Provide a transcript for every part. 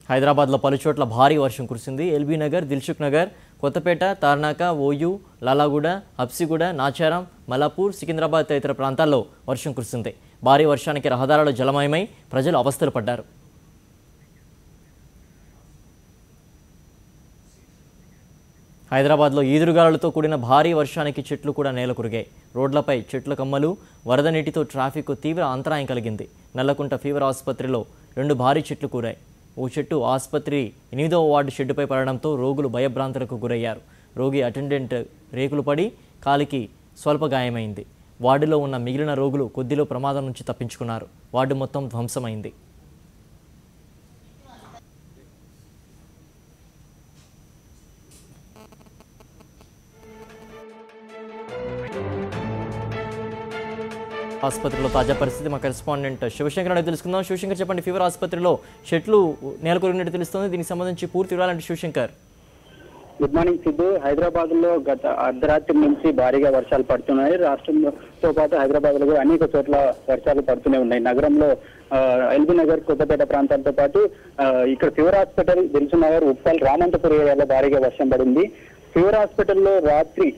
హైదరాబాద్లో పలుచోట్ల భారీ వర్షం కురిసింది. ఎల్బీ నగర్, దిల్సుఖ్ నగర్, కొత్తపేట, తార్నాక, ఓయూ, లాలాగూడ, హబ్సిగూడ, నాచారం, మలాపూర్, సికింద్రాబాద్ తదితర ప్రాంతాల్లో వర్షం కురిసింది. భారీ వర్షానికి రహదారులు జలమయమై ప్రజలు అవస్థలు పడ్డారు. హైదరాబాద్లో ఈదురుగాలులతో కూడిన భారీ వర్షానికి చెట్లు కూడా నేలకొరిగాయి. రోడ్లపై చెట్ల కమ్మలు, వరద నీటితో ట్రాఫిక్ తీవ్ర అంతరాయం కలిగింది. నల్లకుంట ఫీవర్ ఆసుపత్రిలో 2 భారీ చెట్లు కూరాయి. ఓ చెట్టు ఆసుపత్రి 8వ వార్డు షెడ్డుపై పడడంతో రోగులు భయభ్రాంతులకు గురయ్యారు. రోగి అటెండెంట్ రేకులు పడి కాలికి స్వల్ప గాయమైంది. వార్డులో ఉన్న మిగిలిన రోగులు కొద్దిలో ప్రమాదం నుంచి తప్పించుకున్నారు. వార్డు మొత్తం ధ్వంసమైంది. ఆసుపత్రిలో తాజా పరిస్థితి మా కరెస్పాండెంట్ శివశంకర్ అడిగి తెలుసుకుందాం. శివశంకర్, చెప్పండి. ఫీవర్ ఆసుపత్రిలో చెట్లు నేలకొరిగినట్టు తెలుస్తుంది. దీనికి సంబంధించి పూర్తి వివరాలంటే శివశంకర్. Good morning Siddhu. హైదరాబాద్ లో గత అర్ధరాత్రి నుంచి భారీగా వర్షాలు పడుతున్నాయి. రాష్ట్రంతో పాటు హైదరాబాద్ లో అనేక చోట్ల వర్షాలు పడుతూనే ఉన్నాయి. నగరంలో ఎల్బీ నగర్, కొత్తపేట ప్రాంతాలతో పాటు ఇక్కడ ఫీవర్ హాస్పిటల్, దిల్సుఖ్ నగర్, ఉప్పల్, రామంతపూర్ ఏరియాలో భారీగా వర్షం పడింది. ఫీవర్ హాస్పిటల్లో రాత్రి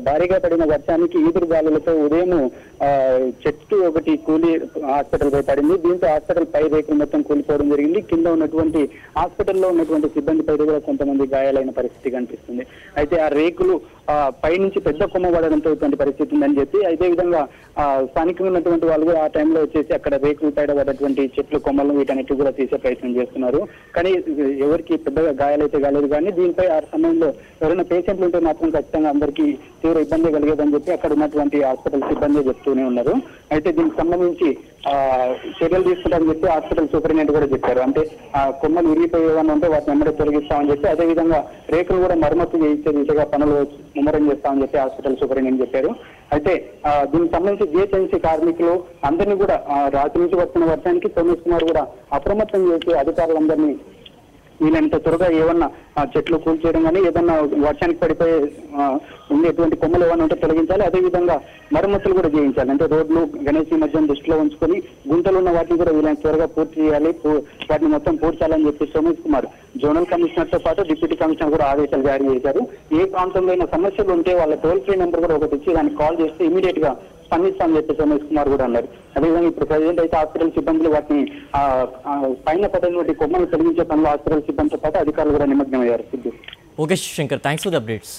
భారీగా పడిన వర్షానికి ఈదురుగాలులతో ఉదయం చెట్టు ఒకటి కూలి హాస్పిటల్ పై పడింది. దీంతో హాస్పిటల్ పై రేకులు మొత్తం కూలిపోవడం జరిగింది. కింద ఉన్నటువంటి హాస్పిటల్లో ఉన్నటువంటి సిబ్బంది పై కూడా కొంతమంది గాయాలైన పరిస్థితి కనిపిస్తుంది. అయితే ఆ రేకులు పై నుంచి పెద్ద కొమ్మ పడడంతో ఇటువంటి పరిస్థితి ఉందని చెప్పి, అదే విధంగా స్థానికంగా ఉన్నటువంటి వాళ్ళు కూడా ఆ టైంలో వచ్చేసి అక్కడ రేకులు పైన పడ్డటువంటి చెట్లు కొమ్మలను వీటన్నిటి కూడా తీసే ప్రయత్నం చేస్తున్నారు. కానీ ఎవరికి పెద్దగా గాయాలైతే కాలేదు. కానీ దీనిపై ఆ సమయంలో ఎవరైనా పేషెంట్లు ఉంటే మాత్రం ఖచ్చితంగా అందరికీ తీవ్ర ఇబ్బంది కలిగేదని చెప్పి అక్కడ ఉన్నటువంటి హాస్పిటల్ సిబ్బంది చెప్తూనే ఉన్నారు. అయితే దీనికి సంబంధించి చర్యలు తీసుకుంటామని చెప్పి హాస్పిటల్ సూపరింటెండెంట్ కూడా చెప్పారు. అంటే కొమ్మలు విరిగిపోయేవన్నీ ఉంటే వాటిని వెంబడి తొలగిస్తామని చెప్పి, అదేవిధంగా రేకులు కూడా మరమ్మతు చేయించే దిశగా పనులు ముమ్మరం చేస్తామని చెప్పి హాస్పిటల్ సూపరింటెండెంట్ చెప్పారు. అయితే దీనికి సంబంధించి జిహెచ్ఎంసీ కార్మికులు అందరినీ కూడా రాత్రి నుంచి వస్తున్న వర్షానికి సోమేష్ కుమార్ కూడా అప్రమత్తం చేసి అధికారులందరినీ వీళ్ళంత త్వరగా ఏమన్నా చెట్లు కూల్చేయడం కానీ ఏదన్నా వర్షానికి పడిపోయి ఉండేటువంటి కొమ్మలు ఏమన్నా ఉంటే తొలగించాలి. అదేవిధంగా మరమ్మతులు కూడా చేయించాలి. అంటే రోడ్లు, గణేష్ మధ్యం దృష్టిలో ఉంచుకొని గుంతలు ఉన్న వాటిని కూడా వీళ్ళని త్వరగా పూర్తి చేయాలి, వాటిని మొత్తం పూడ్చాలని చెప్పి సోమేష్ కుమార్ జోనల్ కమిషనర్ తో పాటు డిప్యూటీ కమిషనర్ కూడా ఆదేశాలు జారీ చేశారు. ఏ ప్రాంతంలో అయినా సమస్యలు ఉంటే వాళ్ళ టోల్ ఫ్రీ నెంబర్ కూడా ఒకటి ఇచ్చి దానికి కాల్ చేస్తే ఇమీడియట్ గా స్పందిస్తామని చెప్పి సోమేష్ కుమార్ కూడా అన్నారు. అదేవిధంగా ఇప్పుడు ప్రజెంట్ అయితే హాస్పిటల్ సిబ్బందులు వాటిని పైన పడినటువంటి కొమ్మలు తొలగించే పనులు హాస్పిటల్ సిబ్బందితో పాటు అధికారులు కూడా నిమగ్నమయ్యారు. Okay Shankar, thanks for the updates.